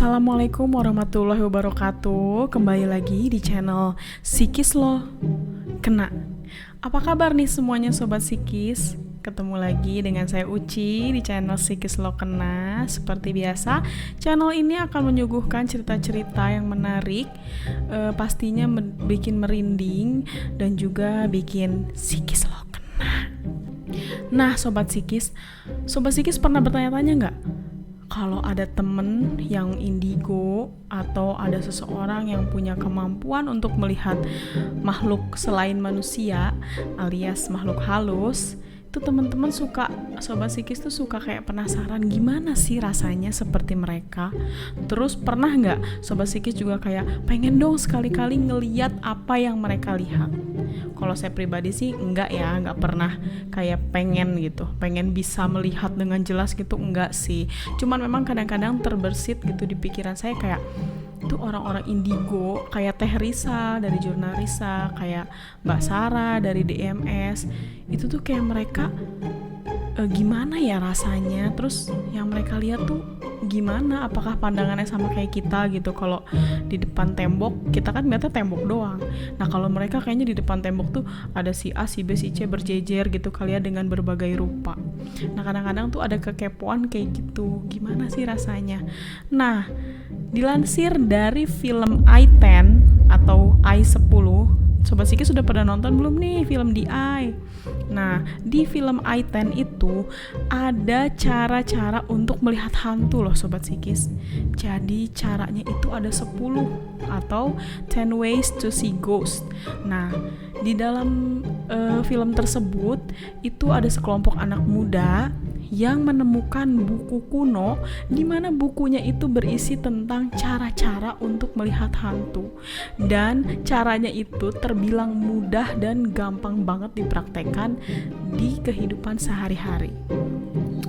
Assalamualaikum warahmatullahi wabarakatuh. Kembali lagi di channel Psikis Lo Kena. Apa kabar nih semuanya sobat psikis? Ketemu lagi dengan saya Uci di channel Psikis Lo Kena. Seperti biasa, channel ini akan menyuguhkan cerita-cerita yang menarik, pastinya bikin merinding dan juga bikin psikis lo kena. Nah, sobat psikis pernah bertanya-tanya nggak? Kalau ada temen yang indigo atau ada seseorang yang punya kemampuan untuk melihat makhluk selain manusia alias makhluk halus, itu teman-teman sobat psikis tuh suka kayak penasaran gimana sih rasanya seperti mereka. Terus pernah nggak sobat psikis juga kayak pengen dong sekali-kali ngeliat apa yang mereka lihat? Kalau saya pribadi sih nggak pernah kayak pengen bisa melihat dengan jelas gitu, enggak sih. Cuman memang kadang-kadang terbersit gitu di pikiran saya kayak itu orang-orang indigo kayak Teh Risa dari Jurnal Risa, kayak Mbak Sarah dari DMS, itu tuh kayak mereka gimana ya rasanya, terus yang mereka lihat tuh gimana, apakah pandangannya sama kayak kita gitu. Kalau di depan tembok kita kan ngeliatnya tembok doang, nah kalau mereka kayaknya di depan tembok tuh ada si A, si B, si C berjejer gitu kali ya dengan berbagai rupa. Nah kadang-kadang tuh ada kekepoan kayak gitu, gimana sih rasanya. Nah dilansir dari film I-10 atau I-10, sobat psikis sudah pada nonton belum nih film The Eye? Nah, di film I-10 itu ada cara-cara untuk melihat hantu loh sobat psikis. Jadi caranya itu ada 10 atau 10 ways to see ghost. Nah, di dalam film tersebut itu ada sekelompok anak muda yang menemukan buku kuno di mana bukunya itu berisi tentang cara-cara untuk melihat hantu, dan caranya itu terbilang mudah dan gampang banget dipraktekkan di kehidupan sehari-hari.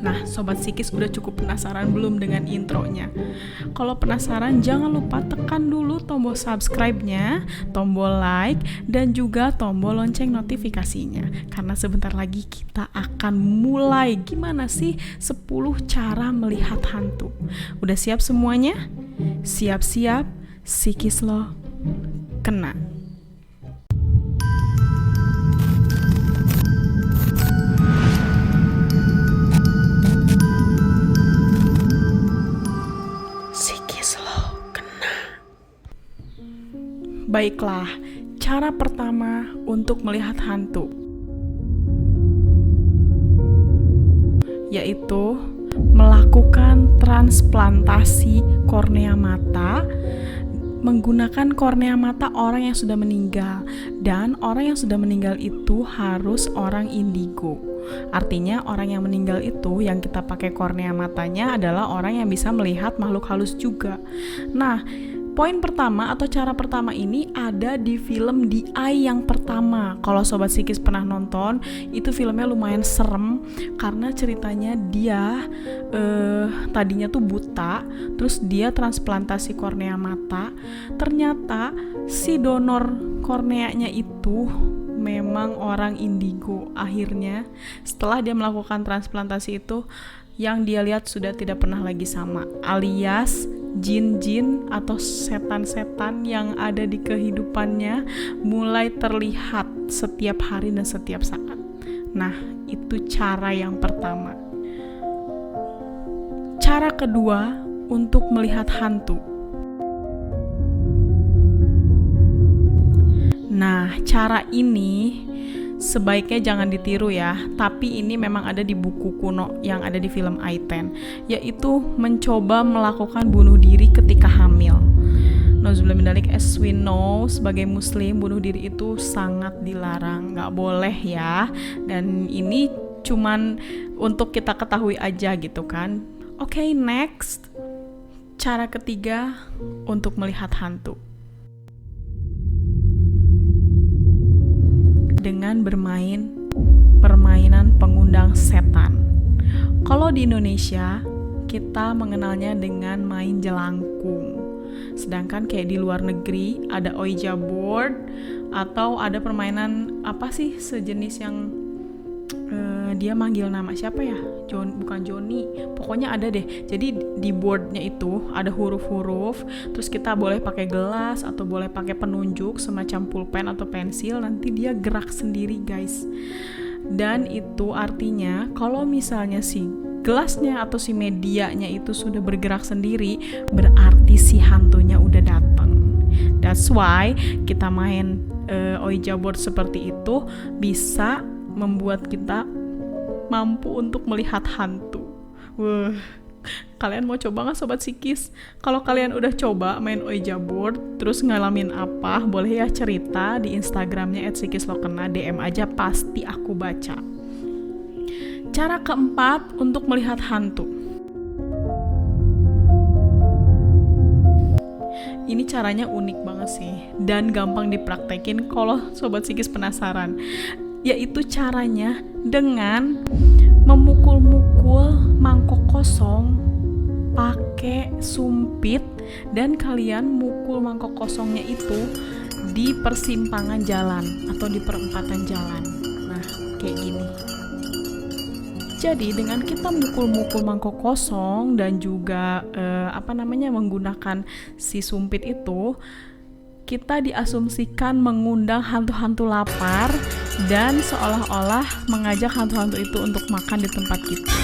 Nah, sobat psikis udah cukup penasaran belum dengan intronya? Kalau penasaran, jangan lupa tekan dulu tombol subscribe-nya, tombol like, dan juga tombol lonceng notifikasinya. Karena sebentar lagi kita akan mulai gimana sih 10 cara melihat hantu. Udah siap semuanya? Siap-siap, psikis lo kena. Baiklah, cara pertama untuk melihat hantu yaitu melakukan transplantasi kornea mata menggunakan kornea mata orang yang sudah meninggal, dan orang yang sudah meninggal itu harus orang indigo. Artinya orang yang meninggal itu yang kita pakai kornea matanya adalah orang yang bisa melihat makhluk halus juga. Nah, poin pertama atau cara pertama ini ada di film The Eye yang pertama. Kalau sobat psikis pernah nonton, itu filmnya lumayan serem karena ceritanya dia tadinya tuh buta, terus dia transplantasi kornea mata. Ternyata si donor korneanya itu memang orang indigo. Akhirnya setelah dia melakukan transplantasi itu, yang dia lihat sudah tidak pernah lagi sama, alias jin-jin atau setan-setan yang ada di kehidupannya mulai terlihat setiap hari dan setiap saat. Nah, itu cara yang pertama. Cara kedua untuk melihat hantu. Nah, cara ini sebaiknya jangan ditiru ya, tapi ini memang ada di buku kuno yang ada di film I-10, yaitu mencoba melakukan bunuh diri ketika hamil. Nauzubillah min dzalik, as we know, sebagai muslim bunuh diri itu sangat dilarang, nggak boleh ya, dan ini cuman untuk kita ketahui aja gitu kan. Oke, next, cara ketiga untuk melihat hantu dengan bermain permainan pengundang setan. Kalau di Indonesia kita mengenalnya dengan main jelangkung, sedangkan kayak di luar negeri ada Ouija board atau ada permainan apa sih sejenis yang dia manggil nama siapa ya? Bukan Joni, pokoknya ada deh. Jadi di boardnya itu ada huruf-huruf, terus kita boleh pakai gelas atau boleh pakai penunjuk semacam pulpen atau pensil, nanti dia gerak sendiri guys. Dan itu artinya kalau misalnya si gelasnya atau si medianya itu sudah bergerak sendiri, berarti si hantunya udah datang. That's why kita main Ouija board seperti itu bisa membuat kita mampu untuk melihat hantu. Wah, kalian mau coba nggak Sobat Psikis? Kalau kalian udah coba main Ouija board, terus ngalamin apa, boleh ya cerita di Instagramnya @psikislokena, DM aja, pasti aku baca. Cara keempat untuk melihat hantu. Ini caranya unik banget sih dan gampang dipraktekin kalau Sobat Psikis penasaran. Yaitu caranya dengan memukul-mukul mangkok kosong pakai sumpit, dan kalian mukul mangkok kosongnya itu di persimpangan jalan atau di perempatan jalan. Nah, kayak gini. Jadi dengan kita mukul-mukul mangkok kosong dan juga menggunakan si sumpit itu, kita diasumsikan mengundang hantu-hantu lapar dan seolah-olah mengajak hantu-hantu itu untuk makan di tempat kita.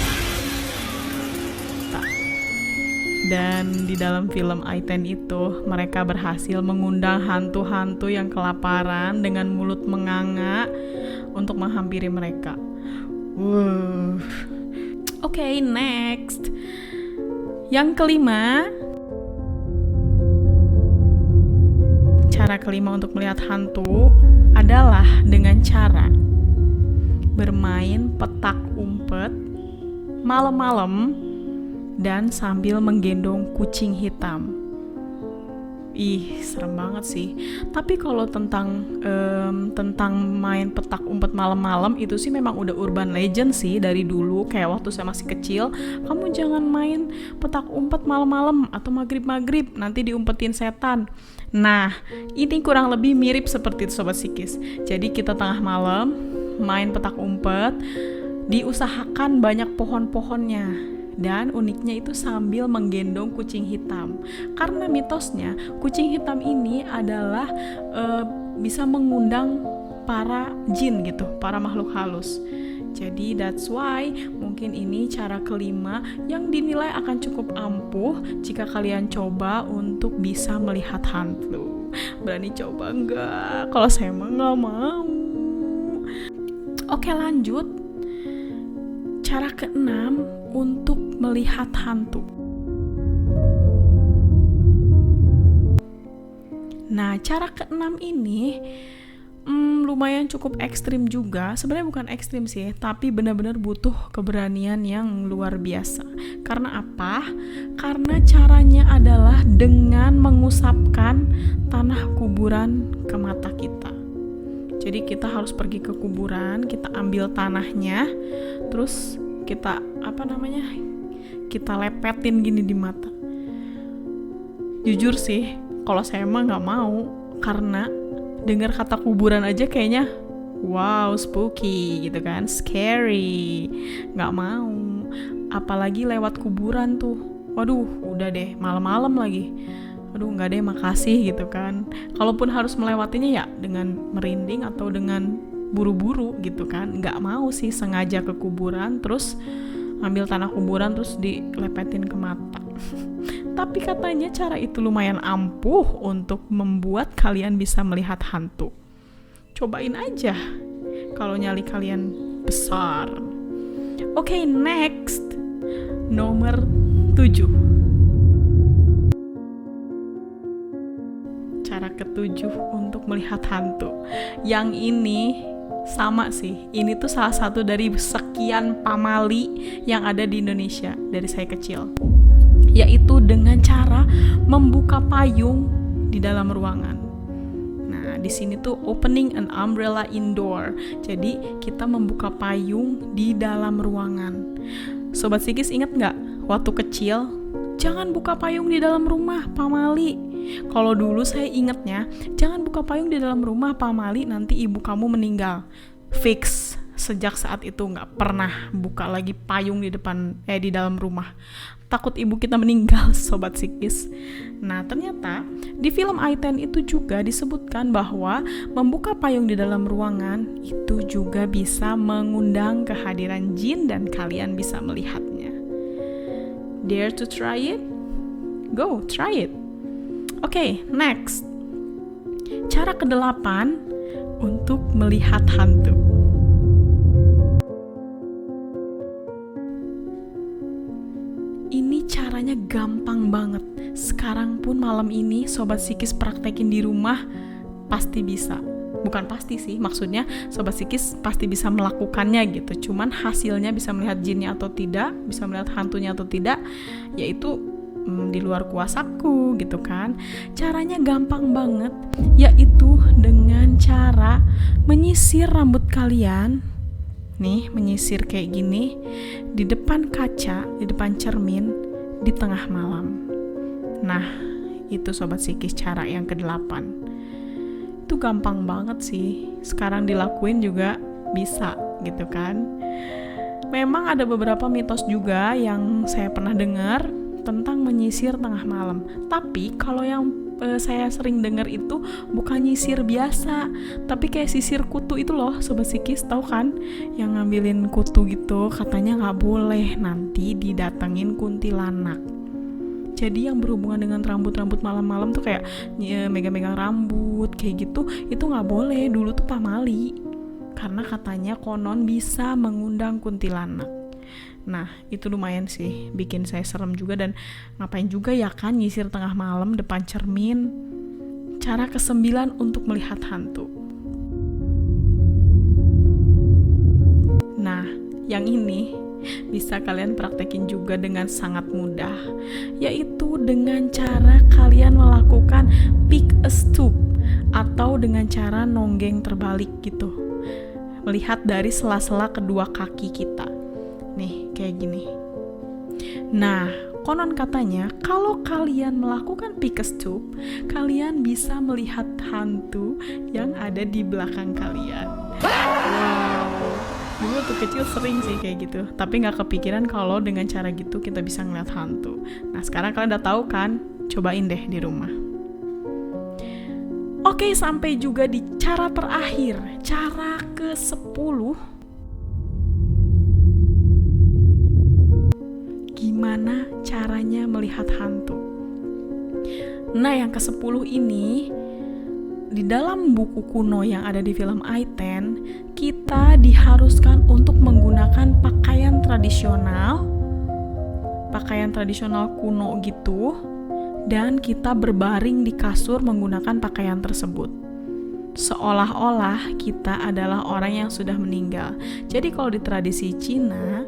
Dan di dalam film I-10 itu, mereka berhasil mengundang hantu-hantu yang kelaparan dengan mulut menganga untuk menghampiri mereka. Oke, next. Yang kelima, cara kelima untuk melihat hantu adalah dengan cara bermain petak umpet malam-malam dan sambil menggendong kucing hitam. Ih, serem banget sih. Tapi kalau tentang main petak umpet malam-malam itu sih memang udah urban legend sih dari dulu. Kayak waktu saya masih kecil, kamu jangan main petak umpet malam-malam atau maghrib-maghrib, nanti diumpetin setan. Nah, ini kurang lebih mirip seperti itu Sobat Psikis. Jadi kita tengah malam main petak umpet, diusahakan banyak pohon-pohonnya. Dan uniknya itu sambil menggendong kucing hitam. Karena mitosnya kucing hitam ini adalah bisa mengundang para jin gitu, para makhluk halus. Jadi that's why mungkin ini cara kelima yang dinilai akan cukup ampuh jika kalian coba untuk bisa melihat hantu. Berani coba enggak? Kalau saya mah nggak mau. Oke, lanjut. Cara keenam untuk melihat hantu. Nah, cara keenam ini lumayan cukup ekstrim juga. Sebenarnya bukan ekstrim sih, tapi benar-benar butuh keberanian yang luar biasa. Karena apa? Karena caranya adalah dengan mengusapkan tanah kuburan ke mata kita. Jadi kita harus pergi ke kuburan, kita ambil tanahnya, terus kita kita lepetin gini di mata. Jujur sih, kalau saya emang nggak mau, karena dengar kata kuburan aja kayaknya wow, spooky gitu kan, scary, nggak mau. Apalagi lewat kuburan tuh, waduh, udah deh malam-malam lagi. Aduh, nggak deh, makasih gitu kan. Kalaupun harus melewatinya ya dengan merinding atau dengan buru-buru gitu kan, nggak mau sih sengaja ke kuburan terus ambil tanah kuburan terus dilepetin ke mata. Tapi katanya cara itu lumayan ampuh untuk membuat kalian bisa melihat hantu. Cobain aja kalau nyali kalian besar. Oke, next. Nomor 7. Cara ketujuh untuk melihat hantu. Yang ini sama sih, ini tuh salah satu dari sekian pamali yang ada di Indonesia dari saya kecil, yaitu dengan cara membuka payung di dalam ruangan. Nah, di sini tuh opening an umbrella indoor. Jadi kita membuka payung di dalam ruangan. Sobat Psikis ingat nggak waktu kecil, jangan buka payung di dalam rumah, pamali. Kalau dulu saya ingatnya, jangan buka payung di dalam rumah, pamali, nanti ibu kamu meninggal. Fix, sejak saat itu nggak pernah buka lagi payung di dalam rumah. Takut ibu kita meninggal, sobat psikis. Nah, ternyata di film I-10 itu juga disebutkan bahwa membuka payung di dalam ruangan itu juga bisa mengundang kehadiran jin dan kalian bisa melihatnya. Dare to try it? Go, try it. Oke, next. Cara ke-8 untuk melihat hantu. Ini caranya gampang banget. Sekarang pun malam ini sobat psikis praktekin di rumah pasti bisa. Bukan pasti sih, maksudnya sobat psikis pasti bisa melakukannya gitu. Cuman hasilnya bisa melihat jinnya atau tidak, bisa melihat hantunya atau tidak, yaitu di luar kuasaku gitu kan. Caranya gampang banget, yaitu dengan cara menyisir rambut kalian. Nih, menyisir kayak gini di depan kaca, di depan cermin, di tengah malam. Nah, itu sobat psikis cara yang ke-8. Itu gampang banget sih. Sekarang dilakuin juga bisa gitu kan. Memang ada beberapa mitos juga yang saya pernah dengar tentang menyisir tengah malam. Tapi kalau yang saya sering dengar itu bukan nyisir biasa, tapi kayak sisir kutu itu loh, sobat psikis, tahu kan? Yang ngambilin kutu gitu, katanya nggak boleh, nanti didatengin kuntilanak. Jadi yang berhubungan dengan rambut-rambut malam-malam tuh kayak megang-megang rambut kayak gitu, itu nggak boleh. Dulu tuh pamali, karena katanya konon bisa mengundang kuntilanak. Nah, itu lumayan sih, bikin saya serem juga. Dan ngapain juga ya kan nyisir tengah malam depan cermin. Cara ke-9 untuk melihat hantu. Nah, yang ini bisa kalian praktekin juga dengan sangat mudah, yaitu dengan cara kalian melakukan pick a stoop, atau dengan cara nonggeng terbalik gitu, melihat dari sela-sela kedua kaki kita. Nih, kayak gini. Nah, konon katanya kalau kalian melakukan pick a stoop, kalian bisa melihat hantu yang ada di belakang kalian. Wow, dulu tuh kecil sering sih kayak gitu, tapi gak kepikiran kalau dengan cara gitu kita bisa ngeliat hantu. Nah, sekarang kalian udah tahu kan? Cobain deh di rumah. Oke, sampai juga di cara terakhir, cara ke-10. Gimana caranya melihat hantu? Nah, yang ke-10 ini, di dalam buku kuno yang ada di film I-10, kita diharuskan untuk menggunakan pakaian tradisional kuno gitu, dan kita berbaring di kasur menggunakan pakaian tersebut. Seolah-olah kita adalah orang yang sudah meninggal. Jadi kalau di tradisi Cina,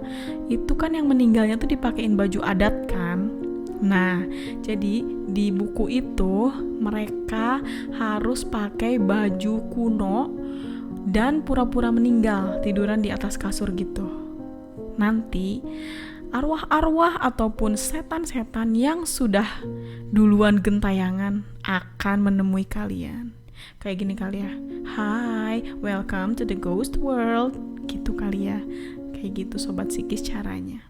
itu kan yang meninggalnya tuh dipakein baju adat kan. Nah, jadi di buku itu mereka harus pakai baju kuno dan pura-pura meninggal, tiduran di atas kasur gitu. Nanti arwah-arwah ataupun setan-setan yang sudah duluan gentayangan akan menemui kalian. Kayak gini kali ya, "Hi, welcome to the ghost world," gitu kali ya. Kayak gitu sobat psikis caranya.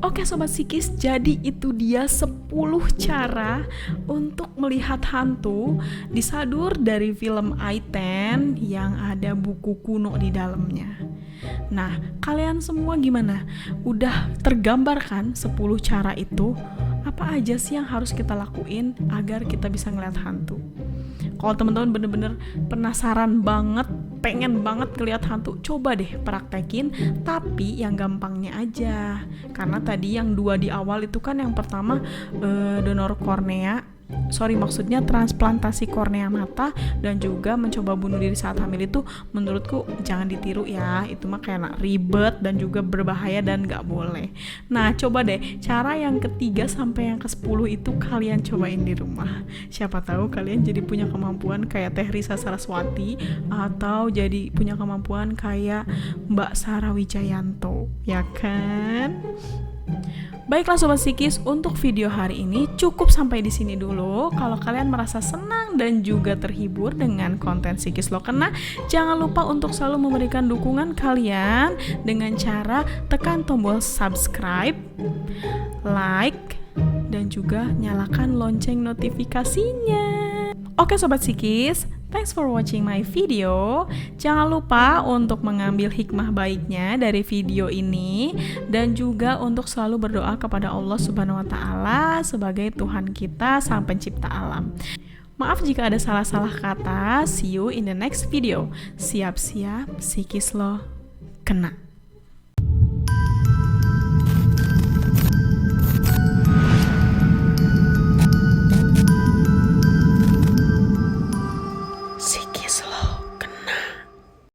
Oke sobat psikis, jadi itu dia 10 cara untuk melihat hantu disadur dari film I-10 yang ada buku kuno di dalamnya. Nah, kalian semua gimana? Udah tergambar kan 10 cara itu? Apa aja sih yang harus kita lakuin agar kita bisa ngeliat hantu? Kalau teman-teman bener-bener penasaran banget, pengen banget ngeliat hantu, coba deh praktekin, tapi yang gampangnya aja. Karena tadi yang 2 di awal itu kan, yang pertama maksudnya transplantasi kornea mata, dan juga mencoba bunuh diri saat hamil itu menurutku jangan ditiru ya. Itu mah kayak ribet dan juga berbahaya dan gak boleh. Nah, coba deh cara yang ke-3 sampai yang ke-10 itu kalian cobain di rumah. Siapa tahu kalian jadi punya kemampuan kayak Teh Risa Saraswati, atau jadi punya kemampuan kayak Mbak Sarah Wijayanto, ya kan? Baiklah Sobat Psikis, untuk video hari ini cukup sampai di sini dulu. Kalau kalian merasa senang dan juga terhibur dengan konten Psikis Lo Kena, jangan lupa untuk selalu memberikan dukungan kalian dengan cara tekan tombol subscribe, like, dan juga nyalakan lonceng notifikasinya. Oke Sobat Psikis, thanks for watching my video. Jangan lupa untuk mengambil hikmah baiknya dari video ini dan juga untuk selalu berdoa kepada Allah Subhanahu wa taala sebagai Tuhan kita Sang Pencipta alam. Maaf jika ada salah-salah kata. See you in the next video. Siap-siap Psikis Lo Kena.